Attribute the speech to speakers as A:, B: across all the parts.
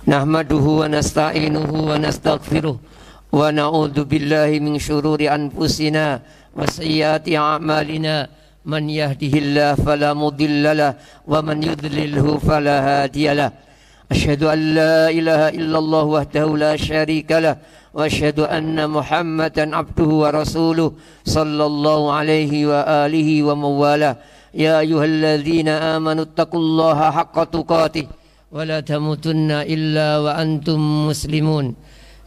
A: Nahmaduhu wa nasta'inuhu wa nastaghfiruh wa na'udzu billahi min syururi anfusina wa sayyiati a'malina. Man yahdihillahu fala mudhillalah wa man yudlilhu fala hadiyalah. Asyhadu an la ilaha illallah wahdahu la syarikalah wa asyhadu anna Muhammadan abduhu wa rasuluh sallallahu alaihi wa alihi wa mawalah. Ya ayyuhalladzina amanu taqullaha haqqa tuqatih ولا تموتن إلا وأنتم مسلمون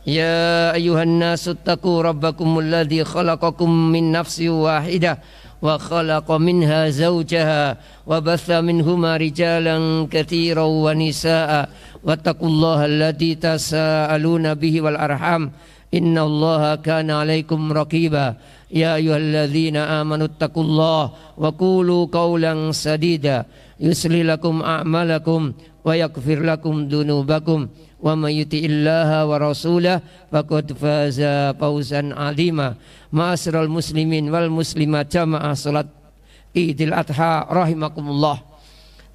A: يا أيها الناس اتقوا ربكم الذي خلقكم من نفس واحدة وخلق منها زوجها وبث منهما رجالا كثيرا ونساء واتقوا الله الذي تساءلون به والأرحام إن الله كان عليكم رقيبا يا أيها الذين آمنوا اتقوا الله وقولوا قولا سديدا يصلح لكم أعمالكم ويغفر لكم ذنوبكم ومن يطع الله ورسوله فقد فاز فوزا عظيما. Ma'asyiral muslimin wal muslimat jamaah salat Idul Adha rahimakumullah.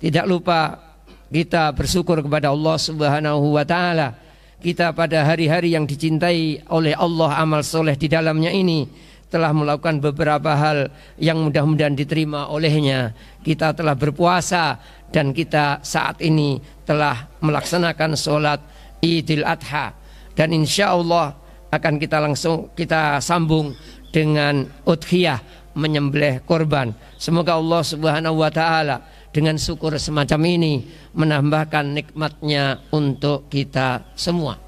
A: Tidak lupa kita bersyukur kepada Allah Subhanahu wa taala. Kita pada hari-hari yang dicintai oleh Allah, amal soleh di dalamnya ini telah melakukan beberapa hal yang mudah-mudahan diterima olehnya. Kita telah berpuasa dan kita saat ini telah melaksanakan sholat Idul Adha. Dan insya Allah akan kita sambung dengan udhiyah, menyembelih korban. Semoga Allah Subhanahu wa ta'ala dengan syukur semacam ini menambahkan nikmatnya untuk kita semua.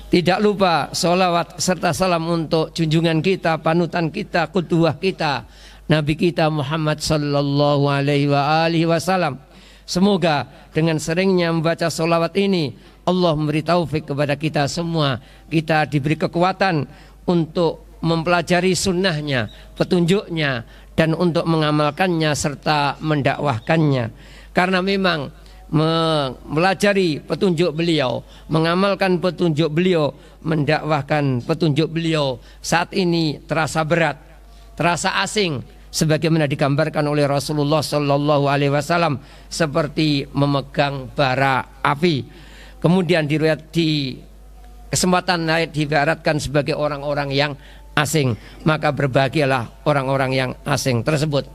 A: Tidak lupa sholawat serta salam untuk junjungan kita, panutan kita, qudwah kita, Nabi kita Muhammad sallallahu alaihi wasallam. Semoga dengan seringnya membaca sholawat ini Allah memberi taufik kepada kita semua. Kita diberi kekuatan untuk mempelajari sunnahnya, petunjuknya, dan untuk mengamalkannya serta mendakwahkannya. Karena memang mempelajari petunjuk beliau, mengamalkan petunjuk beliau, mendakwahkan petunjuk beliau saat ini terasa berat, terasa asing, sebagaimana digambarkan oleh Rasulullah sallallahu alaihi wasallam seperti memegang bara api. Kemudian di kesempatan lain diibaratkan sebagai orang-orang yang asing, maka berbahagialah orang-orang yang asing tersebut.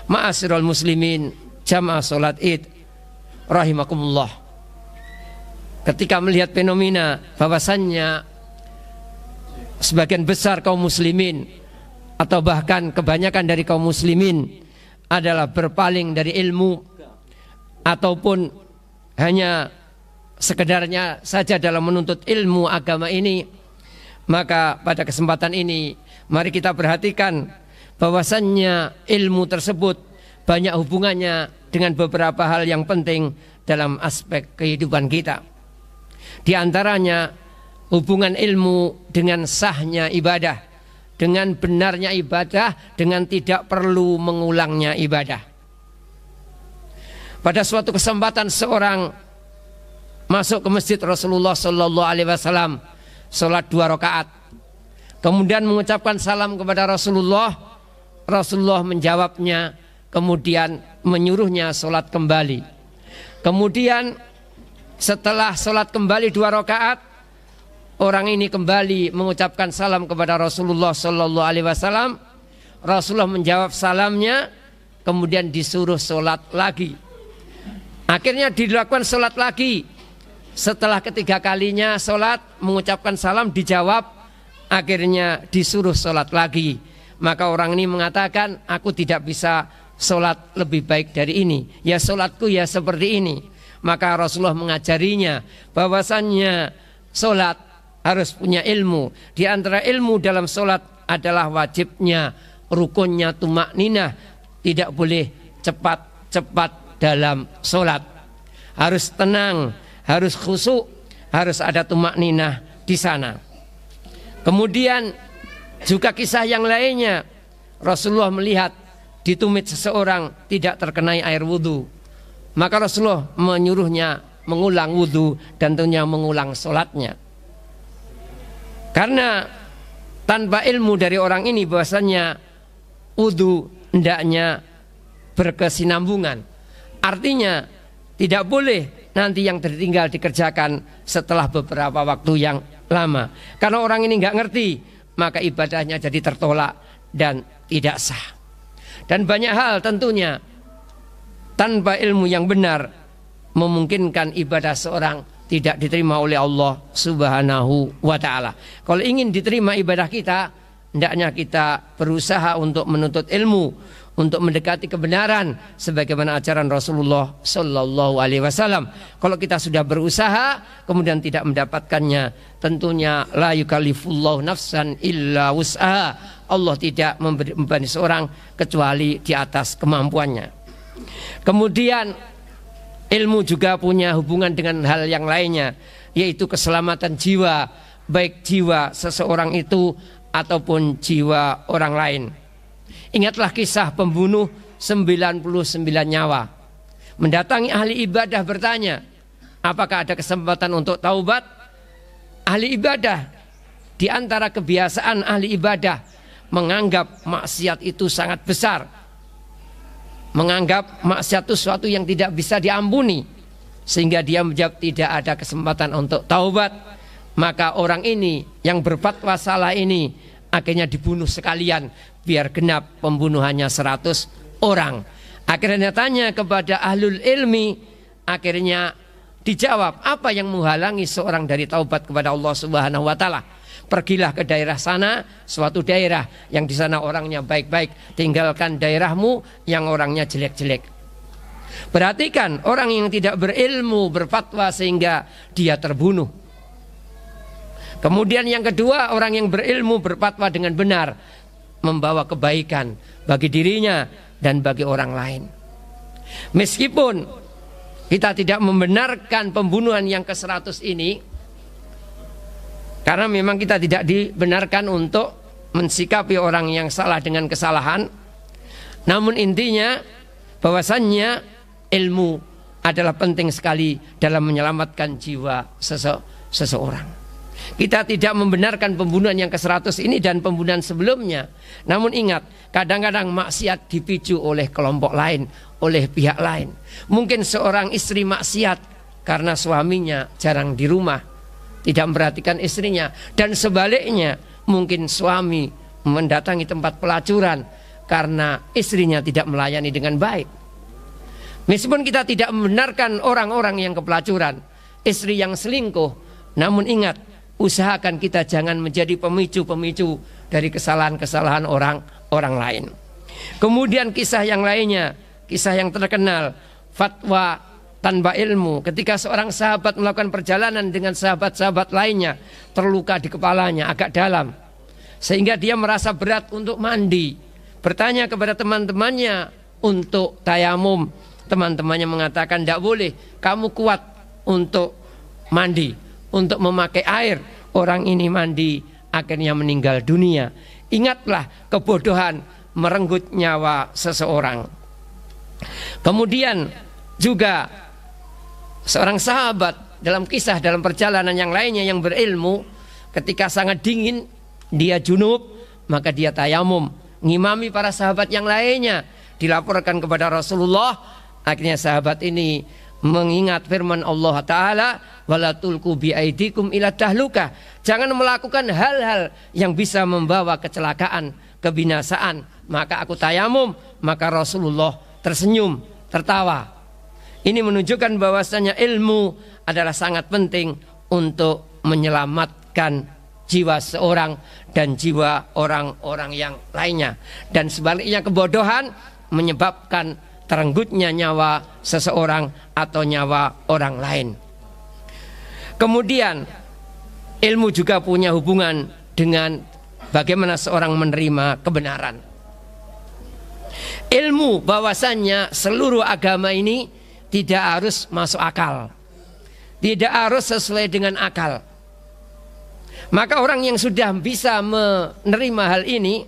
A: Ma'asyiral muslimin jamaah salat Id rahimakumullah. Ketika melihat fenomena bahwasannya sebagian besar kaum muslimin atau bahkan kebanyakan dari kaum muslimin adalah berpaling dari ilmu ataupun hanya sekedarnya saja dalam menuntut ilmu agama ini, maka pada kesempatan ini mari kita perhatikan bahwasannya ilmu tersebut banyak hubungannya dengan beberapa hal yang penting dalam aspek kehidupan kita. Di antaranya hubungan ilmu dengan sahnya ibadah, dengan benarnya ibadah, dengan tidak perlu mengulangnya ibadah. Pada suatu kesempatan seorang masuk ke masjid Rasulullah sallallahu alaihi wasallam, salat 2 rakaat. Kemudian mengucapkan salam kepada Rasulullah. Rasulullah menjawabnya, kemudian menyuruhnya sholat kembali. Kemudian setelah sholat kembali 2 rakaat, orang ini kembali mengucapkan salam kepada Rasulullah sallallahu alaihi wasallam. Rasulullah menjawab salamnya, kemudian disuruh sholat lagi. Akhirnya dilakukan sholat lagi. Setelah ketiga kalinya sholat, mengucapkan salam dijawab, akhirnya disuruh sholat lagi. Maka orang ini mengatakan, aku tidak bisa sholat lebih baik dari ini, ya sholatku ya seperti ini. Maka Rasulullah mengajarinya bahwasannya sholat harus punya ilmu. Di antara ilmu dalam sholat adalah wajibnya, rukunnya tumakninah. Tidak boleh cepat-cepat dalam sholat. Harus tenang, harus khusyuk, harus ada tumakninah di sana. Kemudian juga kisah yang lainnya, Rasulullah melihat di tumit seseorang tidak terkenai air wudhu, maka Rasulullah menyuruhnya mengulang wudhu dan tentunya mengulang sholatnya. Karena tanpa ilmu dari orang ini bahwasanya wudhu hendaknya berkesinambungan. Artinya Tidak boleh nanti yang tertinggal dikerjakan setelah beberapa waktu yang lama. Karena orang ini nggak ngerti, maka ibadahnya jadi tertolak dan tidak sah. Dan banyak hal tentunya tanpa ilmu yang benar memungkinkan ibadah seorang tidak diterima oleh Allah Subhanahu wa ta'ala. Kalau ingin diterima ibadah kita, hendaknya kita berusaha untuk menuntut ilmu, untuk mendekati kebenaran sebagaimana ajaran Rasulullah Sallallahu Alaihi Wasallam. Kalau kita sudah berusaha kemudian tidak mendapatkannya, tentunya la yukallifullahu nafsan illa wus'aha. Allah tidak membebani seorang kecuali di atas kemampuannya. Kemudian ilmu juga punya hubungan dengan hal yang lainnya, yaitu keselamatan jiwa, baik jiwa seseorang itu ataupun jiwa orang lain. Ingatlah kisah pembunuh 99 nyawa. Mendatangi ahli ibadah bertanya, apakah ada kesempatan untuk taubat? Ahli ibadah, di antara kebiasaan ahli ibadah, menganggap maksiat itu sangat besar, menganggap maksiat itu sesuatu yang tidak bisa diampuni, sehingga dia menjawab tidak ada kesempatan untuk taubat. Maka orang ini yang berfatwa salah ini akhirnya dibunuh sekalian, biar genap pembunuhannya 100 orang. Akhirnya tanya kepada ahlul ilmi, akhirnya dijawab, apa yang menghalangi seorang dari taubat kepada Allah Subhanahu wa ta'ala? Pergilah ke daerah sana, suatu daerah yang di sana orangnya baik-baik, tinggalkan daerahmu yang orangnya jelek-jelek. Perhatikan, orang yang tidak berilmu berfatwa sehingga dia terbunuh. Kemudian yang kedua, orang yang berilmu berfatwa dengan benar, membawa kebaikan bagi dirinya dan bagi orang lain. Meskipun kita tidak membenarkan pembunuhan yang ke-100 ini, karena memang kita tidak dibenarkan untuk mensikapi orang yang salah dengan kesalahan. Namun intinya bahwasannya ilmu adalah penting sekali dalam menyelamatkan jiwa seseorang. Kita tidak membenarkan pembunuhan yang ke-100 ini dan pembunuhan sebelumnya. Namun ingat, kadang-kadang maksiat dipicu oleh kelompok lain, oleh pihak lain. Mungkin seorang istri maksiat karena suaminya jarang di rumah, tidak memperhatikan istrinya, dan sebaliknya mungkin suami mendatangi tempat pelacuran karena istrinya tidak melayani dengan baik. Meskipun kita tidak membenarkan orang-orang yang kepelacuran, istri yang selingkuh, namun ingat, usahakan kita jangan menjadi pemicu-pemicu dari kesalahan-kesalahan orang lain. Kemudian kisah yang lainnya, kisah yang terkenal, fatwa tanpa ilmu, ketika seorang sahabat melakukan perjalanan dengan sahabat-sahabat lainnya, terluka di kepalanya agak dalam, sehingga dia merasa berat untuk mandi. Bertanya kepada teman-temannya untuk tayamum. Teman-temannya mengatakan tidak boleh, kamu kuat untuk mandi, untuk memakai air. Orang ini mandi, akhirnya meninggal dunia. Ingatlah kebodohan merenggut nyawa seseorang. Kemudian juga seorang sahabat dalam kisah, dalam perjalanan yang lainnya yang berilmu, ketika sangat dingin dia junub, maka dia tayamum, ngimami para sahabat yang lainnya. Dilaporkan kepada Rasulullah, akhirnya sahabat ini mengingat firman Allah Ta'ala, wala tulqu biaidikum ila tahluka, jangan melakukan hal-hal yang bisa membawa kecelakaan, kebinasaan. Maka aku tayamum. Maka Rasulullah tersenyum, tertawa. Ini menunjukkan bahwasanya ilmu adalah sangat penting untuk menyelamatkan jiwa seorang dan jiwa orang-orang yang lainnya. Dan sebaliknya kebodohan menyebabkan terenggutnya nyawa seseorang atau nyawa orang lain. Kemudian ilmu juga punya hubungan dengan bagaimana seorang menerima kebenaran. Ilmu bahwasannya seluruh agama ini tidak harus masuk akal, tidak harus sesuai dengan akal. Maka orang yang sudah bisa menerima hal ini,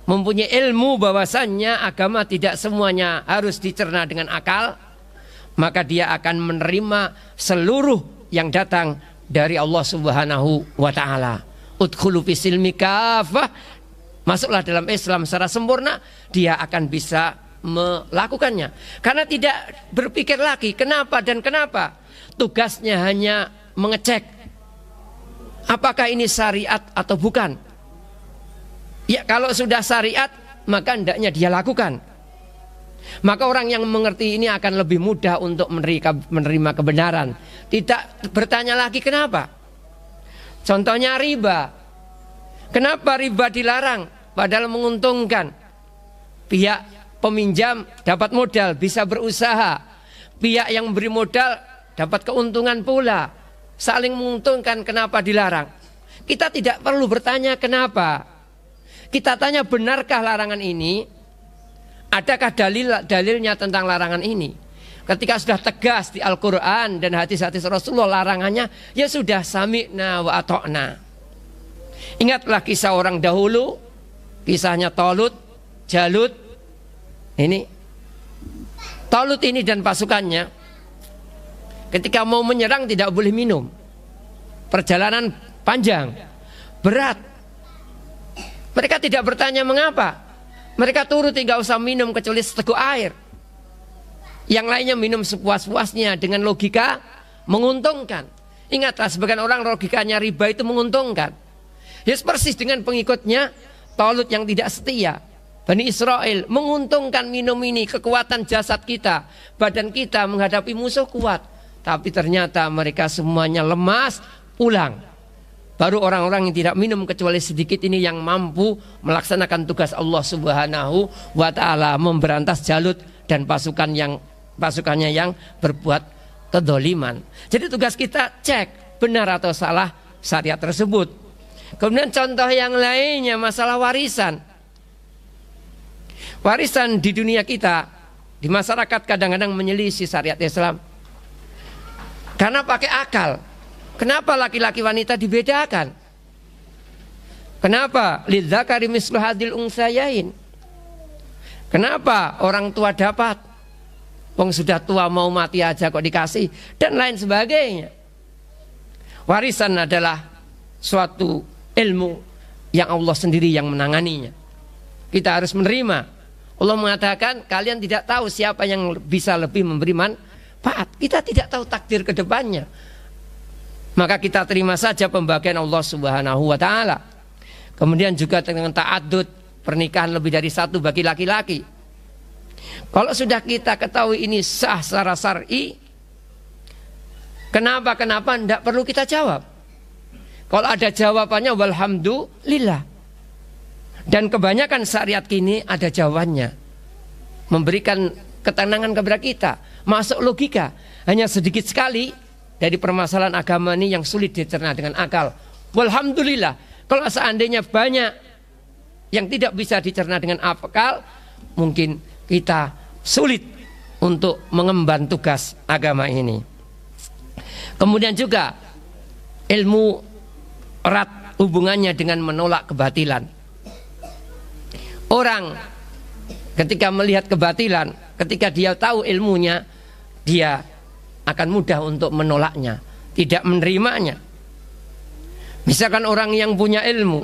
A: mempunyai ilmu bahwasannya agama tidak semuanya harus dicerna dengan akal, maka dia akan menerima seluruh yang datang dari Allah Subhanahu wa ta'ala. Udkhulu fisilmi kafah, masuklah dalam Islam secara sempurna, dia akan bisa melakukannya. Karena tidak berpikir lagi kenapa dan kenapa. Tugasnya hanya mengecek apakah ini syariat atau bukan. Ya, kalau sudah syariat maka hendaknya dia lakukan. Maka orang yang mengerti ini akan lebih mudah untuk menerima kebenaran. Tidak bertanya lagi kenapa. Contohnya riba. Kenapa riba dilarang padahal menguntungkan? Pihak peminjam dapat modal, bisa berusaha. Pihak yang beri modal dapat keuntungan pula. Saling menguntungkan, kenapa dilarang? Kita tidak perlu bertanya kenapa. Kita tanya benarkah larangan ini? Adakah dalilnya tentang larangan ini? Ketika sudah tegas di Al-Quran dan hadis-hadis Rasulullah larangannya, ya sudah, sami'na wa ata'na. Ingatlah kisah orang dahulu, kisahnya Talut, Jalut. Ini Talut ini dan pasukannya ketika mau menyerang tidak boleh minum. Perjalanan panjang, berat. Mereka tidak bertanya mengapa. Mereka turut tidak usah minum kecuali seteguk air. Yang lainnya minum sepuas-puasnya dengan logika menguntungkan. Ingatlah, sebagian orang logikanya riba itu menguntungkan. Ya persis dengan pengikutnya Talut yang tidak setia. Bani Israel menguntungkan minum ini, kekuatan jasad kita, badan kita menghadapi musuh kuat. Tapi ternyata mereka semuanya lemas, pulang. Baru orang-orang yang tidak minum kecuali sedikit ini yang mampu melaksanakan tugas Allah Subhanahu wa ta'ala, memberantas Jalut dan pasukannya yang berbuat kedoliman. Jadi tugas kita cek benar atau salah syariat tersebut. Kemudian contoh yang lainnya masalah warisan. Warisan di dunia kita, di masyarakat kadang-kadang menyelisih syariat Islam karena pakai akal. Kenapa laki-laki wanita dibedakan? Kenapa lidzakari mislu hadil unsayain? Kenapa orang tua dapat? Wong sudah tua mau mati aja kok dikasih, dan lain sebagainya. Warisan adalah suatu ilmu yang Allah sendiri yang menanganinya. Kita harus menerima. Allah mengatakan kalian tidak tahu siapa yang bisa lebih memberi manfaat. Kita tidak tahu takdir ke depannya. Maka kita terima saja pembagian Allah Subhanahu wa ta'ala. Kemudian juga dengan ta'adud, pernikahan lebih dari satu bagi laki-laki. Kalau sudah kita ketahui ini sah secara syar'i, kenapa tidak perlu kita jawab. Kalau ada jawabannya walhamdulillah. Dan kebanyakan syariat kini ada jawabannya, memberikan ketenangan kepada kita, masuk logika. Hanya sedikit sekali dari permasalahan agama ini yang sulit dicerna dengan akal. Walhamdulillah, kalau seandainya banyak yang tidak bisa dicerna dengan akal, mungkin kita sulit untuk mengemban tugas agama ini. Kemudian juga ilmu erat hubungannya dengan menolak kebatilan. Orang ketika melihat kebatilan, ketika dia tahu ilmunya, dia akan mudah untuk menolaknya, tidak menerimanya. Misalkan orang yang punya ilmu,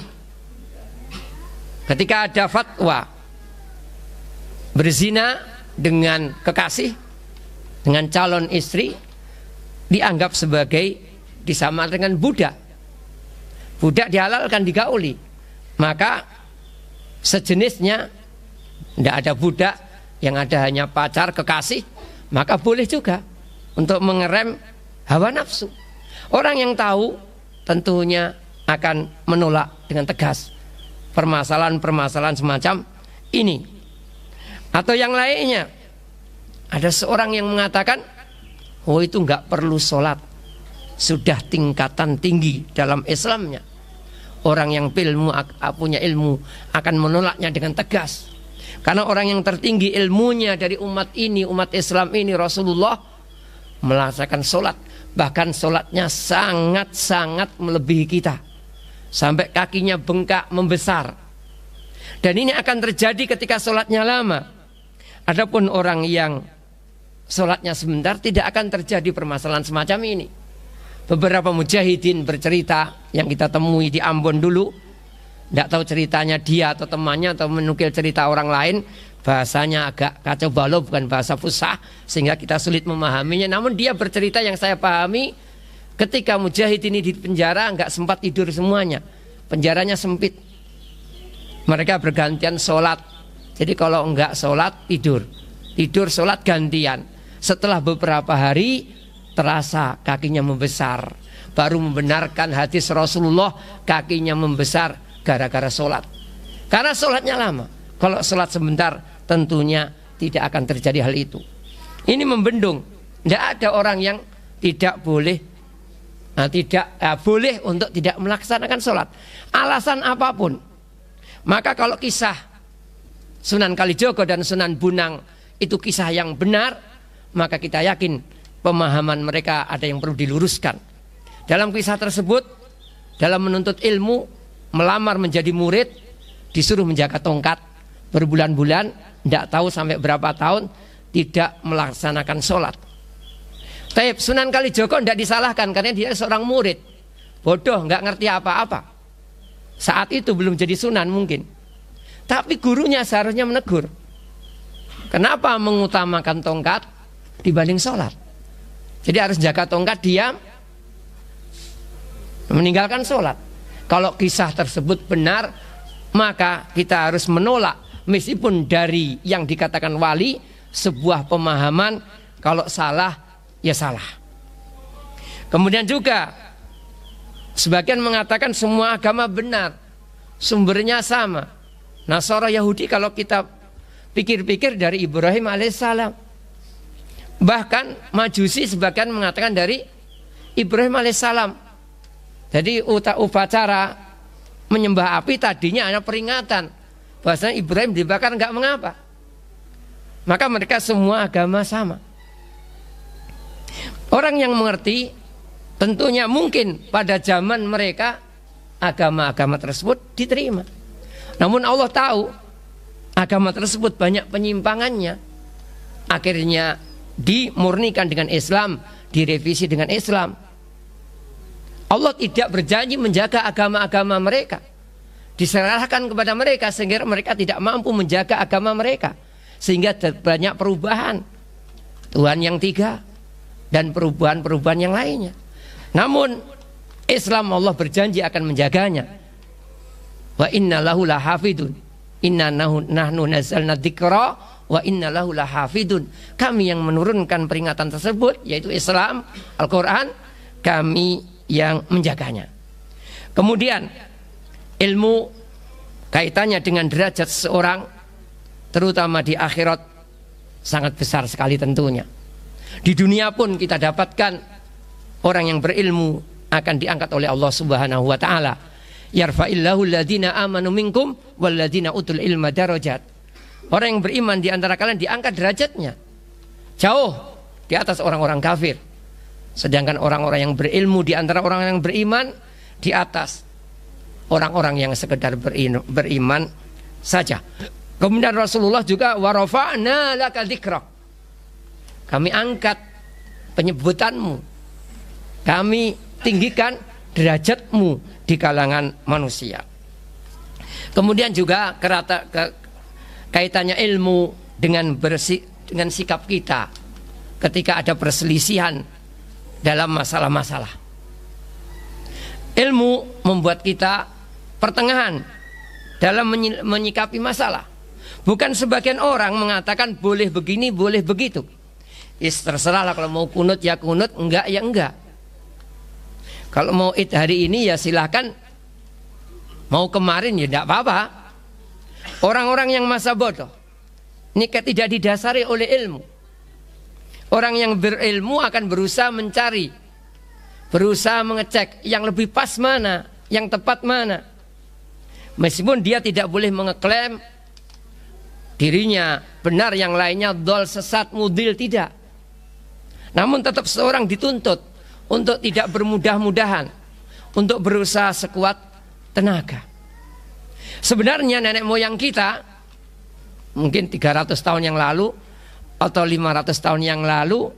A: ketika ada fatwa berzina dengan kekasih, dengan calon istri, dianggap sebagai disamakan dengan budak. Budak dihalalkan digauli, maka sejenisnya tidak ada budak, yang ada hanya pacar kekasih, maka boleh juga untuk mengerem hawa nafsu. Orang yang tahu tentunya akan menolak dengan tegas permasalahan-permasalahan semacam ini. Atau yang lainnya, ada seorang yang mengatakan, oh itu nggak perlu sholat, sudah tingkatan tinggi dalam Islamnya. Orang yang punya ilmu akan menolaknya dengan tegas. Karena orang yang tertinggi ilmunya dari umat ini, umat Islam ini, Rasulullah, melaksanakan sholat, bahkan sholatnya sangat-sangat melebihi kita, sampai kakinya bengkak membesar. Dan ini akan terjadi ketika sholatnya lama. Adapun orang yang sholatnya sebentar, tidak akan terjadi permasalahan semacam ini. Beberapa mujahidin bercerita yang kita temui di Ambon dulu, tidak tahu ceritanya dia atau temannya atau menukil cerita orang lain. bahasanya agak kacau balau, bukan bahasa fusah, sehingga kita sulit memahaminya. Namun dia bercerita yang saya pahami, ketika Mujahid ini di penjara nggak sempat tidur semuanya, penjaranya sempit. Mereka bergantian sholat. Jadi kalau nggak sholat tidur, tidur sholat gantian. Setelah beberapa hari terasa kakinya membesar. Baru membenarkan hadis Rasulullah, kakinya membesar gara-gara sholat. Karena sholatnya lama. Kalau sholat sebentar tentunya tidak akan terjadi hal itu. Ini membendung. Tidak ada orang yang tidak boleh boleh untuk tidak melaksanakan sholat, alasan apapun. Maka kalau kisah Sunan Kalijogo dan Sunan Bunang itu kisah yang benar, maka kita yakin pemahaman mereka ada yang perlu diluruskan. Dalam kisah tersebut, dalam menuntut ilmu, melamar menjadi murid, disuruh menjaga tongkat berbulan-bulan, tidak tahu sampai berapa tahun, tidak melaksanakan sholat. Taib Sunan Kalijogo tidak disalahkan karena dia seorang murid, bodoh, nggak ngerti apa-apa. Saat itu belum jadi sunan mungkin. Tapi gurunya seharusnya menegur. Kenapa mengutamakan tongkat dibanding sholat? Jadi harus jaga tongkat, diam, meninggalkan sholat. Kalau kisah tersebut benar, maka kita harus menolak. Meskipun dari yang dikatakan wali, sebuah pemahaman, kalau salah ya salah. Kemudian juga sebagian mengatakan semua agama benar, sumbernya sama. Nasara Yahudi kalau kita pikir-pikir dari Ibrahim alaihissalam. Bahkan Majusi sebagian mengatakan dari Ibrahim alaihissalam. Jadi upacara menyembah api tadinya ada peringatan bahwasanya Ibrahim dibakar enggak mengapa. Maka mereka semua agama sama. Orang yang mengerti tentunya mungkin pada zaman mereka agama-agama tersebut diterima. Namun Allah tahu agama tersebut banyak penyimpangannya. Akhirnya dimurnikan dengan Islam, direvisi dengan Islam. Allah tidak berjanji menjaga agama-agama mereka. Diserahkan kepada mereka sehingga mereka tidak mampu menjaga agama mereka. Sehingga banyak perubahan. Tuhan yang tiga dan perubahan-perubahan yang lainnya. Namun Islam Allah berjanji akan menjaganya. Wa inna lahu lahafidun. Inna nahnu nazzalna dzikra wa inna lahu lahafidun. Kami yang menurunkan peringatan tersebut, yaitu Islam, Al-Quran, kami yang menjaganya. Kemudian ilmu kaitannya dengan derajat seseorang, terutama di akhirat, sangat besar sekali tentunya. Di dunia pun kita dapatkan orang yang berilmu akan diangkat oleh Allah Subhanahu wa taala. Yarfa'illahu alladhina amanu minkum walladhina utul ilma darajat. Orang yang beriman di antara kalian diangkat derajatnya jauh di atas orang-orang kafir. Sedangkan orang-orang yang berilmu di antara orang yang beriman di atas orang-orang yang sekedar beriman saja. Kemudian Rasulullah juga warafa'na laka dzikrak. Kami angkat penyebutanmu, kami tinggikan derajatmu di kalangan manusia. Kemudian juga kaitannya ilmu dengan sikap kita ketika ada perselisihan dalam masalah-masalah. Ilmu membuat kita pertengahan dalam menyikapi masalah. Bukan sebagian orang mengatakan boleh begini, boleh begitu. Terserahlah, kalau mau kunut ya kunut, enggak ya enggak. Kalau mau id hari ini ya silahkan, mau kemarin ya enggak apa-apa. Orang-orang yang masa bodoh, nikah tidak didasari oleh ilmu. Orang yang berilmu akan berusaha mencari, berusaha mengecek yang lebih pas mana, yang tepat mana. Meskipun dia tidak boleh mengeklaim dirinya benar, yang lainnya dol, sesat, mudil, tidak. Namun tetap seorang dituntut untuk tidak bermudah-mudahan, untuk berusaha sekuat tenaga. Sebenarnya nenek moyang kita mungkin 300 tahun yang lalu atau 500 tahun yang lalu,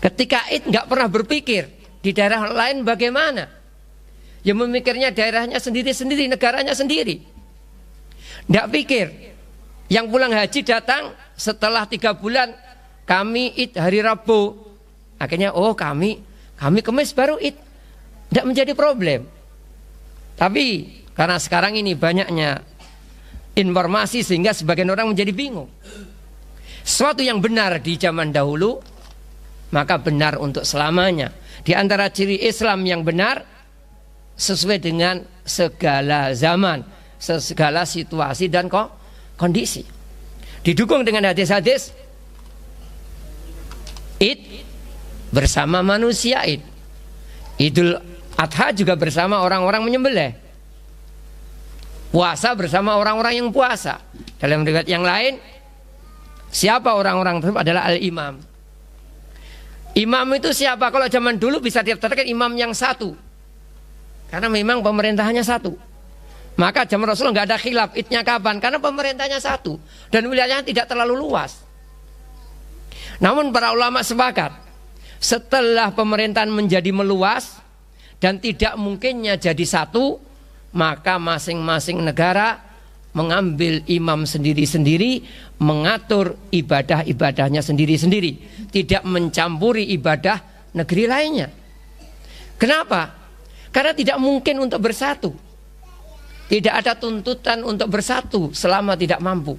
A: ketika itu nggak pernah berpikir di daerah lain bagaimana. Ya memikirnya daerahnya sendiri-sendiri, negaranya sendiri. Nggak pikir Yang pulang haji datang setelah 3 bulan, kami id hari Rabu. Akhirnya kami Kamis baru id. Tidak menjadi problem. Tapi karena sekarang ini banyaknya informasi sehingga sebagian orang menjadi bingung. Sesuatu yang benar di zaman dahulu maka benar untuk selamanya. Di antara ciri Islam yang benar sesuai dengan segala zaman, segala situasi dan kondisi. Didukung dengan hadis-hadis Id bersama manusia Id. Idul Adha juga bersama orang-orang menyembelih. Puasa bersama orang-orang yang puasa. Dalam riwayat yang lain, siapa orang-orang tersebut adalah al-imam. Imam itu siapa? Kalau zaman dulu bisa dikatakan imam yang satu, karena memang pemerintahannya satu. Maka zaman Rasulullah nggak ada khilaf idnya kapan, karena pemerintahnya satu dan wilayahnya tidak terlalu luas. Namun para ulama sepakat, setelah pemerintahan menjadi meluas dan tidak mungkinnya jadi satu, maka masing-masing negara mengambil imam sendiri-sendiri, mengatur ibadah-ibadahnya sendiri-sendiri, tidak mencampuri ibadah negeri lainnya. Kenapa? Karena tidak mungkin untuk bersatu. Tidak ada tuntutan untuk bersatu selama tidak mampu.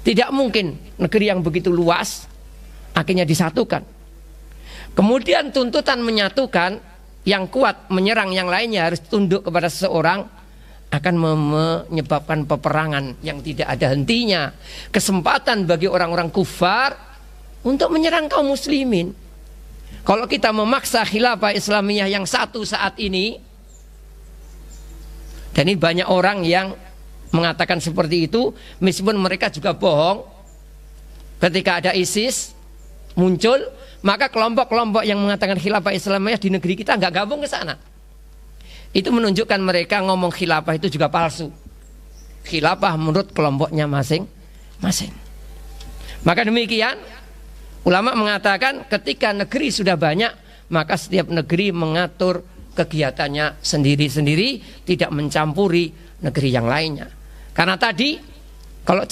A: Tidak mungkin negeri yang begitu luas akhirnya disatukan. Kemudian tuntutan menyatukan, yang kuat menyerang yang lainnya harus tunduk kepada seseorang, akan menyebabkan peperangan yang tidak ada hentinya. Kesempatan bagi orang-orang kufar untuk menyerang kaum muslimin. Kalau kita memaksa khilafah Islamiyah yang satu saat ini, dan ini banyak orang yang mengatakan seperti itu, meskipun mereka juga bohong. Ketika ada ISIS muncul, maka kelompok-kelompok yang mengatakan khilafah Islamiyah di negeri kita nggak gabung ke sana. Itu menunjukkan mereka ngomong khilafah itu juga palsu. Khilafah menurut kelompoknya masing-masing. Maka demikian, ulama mengatakan ketika negeri sudah banyak, maka setiap negeri mengatur kegiatannya sendiri-sendiri, tidak mencampuri negeri yang lainnya. Karena tadi kalau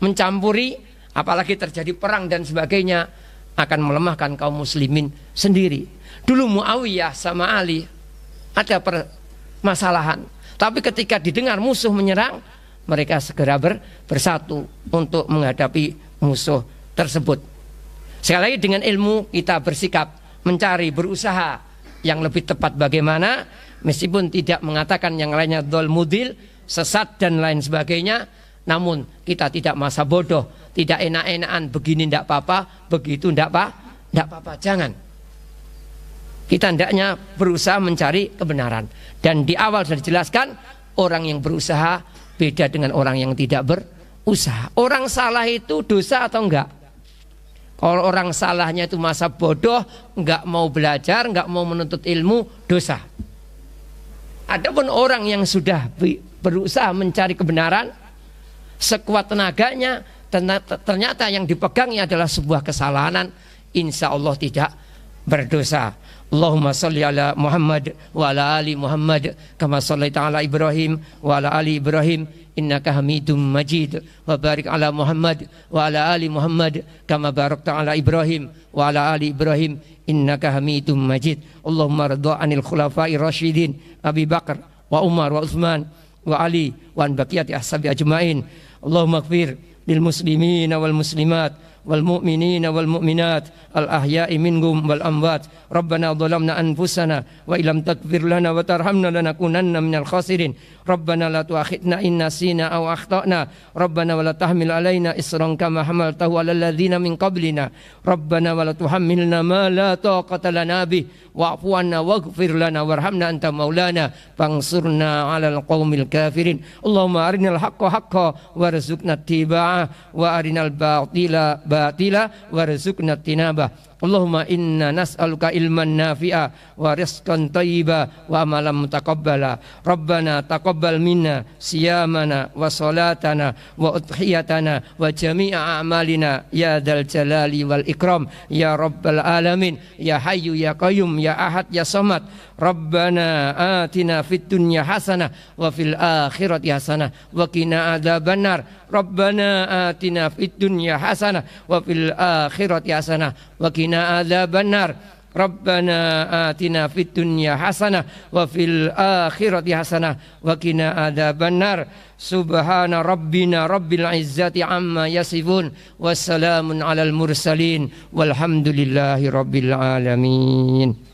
A: mencampuri, apalagi terjadi perang dan sebagainya, akan melemahkan kaum muslimin sendiri. Dulu Muawiyah sama Ali ada permasalahan, tapi ketika didengar musuh menyerang, mereka segera bersatu untuk menghadapi musuh tersebut. Sekali lagi, dengan ilmu kita bersikap mencari, berusaha yang lebih tepat bagaimana, meskipun tidak mengatakan yang lainnya dhol mudil, sesat dan lain sebagainya, namun kita tidak masa bodoh, tidak enak-enakan begini tidak apa-apa, begitu tidak apa-apa, jangan. Kita hendaknya berusaha mencari kebenaran. Dan di awal sudah dijelaskan, orang yang berusaha beda dengan orang yang tidak berusaha. Orang salah itu dosa atau enggak? Kalau orang salahnya itu masa bodoh, enggak mau belajar, enggak mau menuntut ilmu, dosa. Adapun orang yang sudah berusaha mencari kebenaran, sekuat tenaganya, ternyata yang dipegangnya adalah sebuah kesalahan, insya Allah tidak berdosa. Allahumma salli ala Muhammad wa ala ali Muhammad kama sallaita ala Ibrahim wa ala ali Ibrahim innaka Hamidum Majid, wa barik ala Muhammad wa ala ali Muhammad kama barakta ala Ibrahim wa ala ali Ibrahim innaka Hamidum Majid. Allahumma ridha anil khulafai rasyidin Abi Bakar wa Umar wa Utsman wa Ali wa an baqiyati ashabi ajmain. Allahumma ighfir lil muslimina wal muslimat wal mu'minina wal mu'minat al ahya'i minhum wal amwat. Rabbana dhalamna anfusana wa illam taghfir lana wa tarhamna lanakunanna minal khasirin. Rabbana la tu'akhidna in nasina aw akhtana. Rabbana wa la tahmil alaina isran kama hamaltahu alal ladzina min qablina. Rabbana wa la tuhammilna ma la taqata lana bih wa'fu anna waghfir lana warhamna anta maulana fansurna 'alal qaumil kafirin. Allahumma arinal haqqa haqqan warzuqna ittiba'ah wa arinal batila batila warzuqna tinabah. Allahumma inna nas'aluka ilman nafi'a wa rizqan thayyiba wa amalan mutaqabbala. Rabbana taqabbal minna siyamana wa salatana wa udhiyatana wa jami'a a'malina ya dzal jalali wal ikram ya rabbal alamin ya hayyu ya qayyum ya ahad ya samad. Rabbana atina fid dunya hasanah wa fil akhirati hasanah wa qina adzabannar. Rabbana atina fid dunya hasanah wa fil akhirati hasanah wa qina adzabannar. Rabbana atina fid dunya hasanah wa fil akhirati hasanah wa qina adzabannar. Subhana rabbina rabbil izzati amma yasifun wassalamun alal mursalin walhamdulillahi rabbil alamin.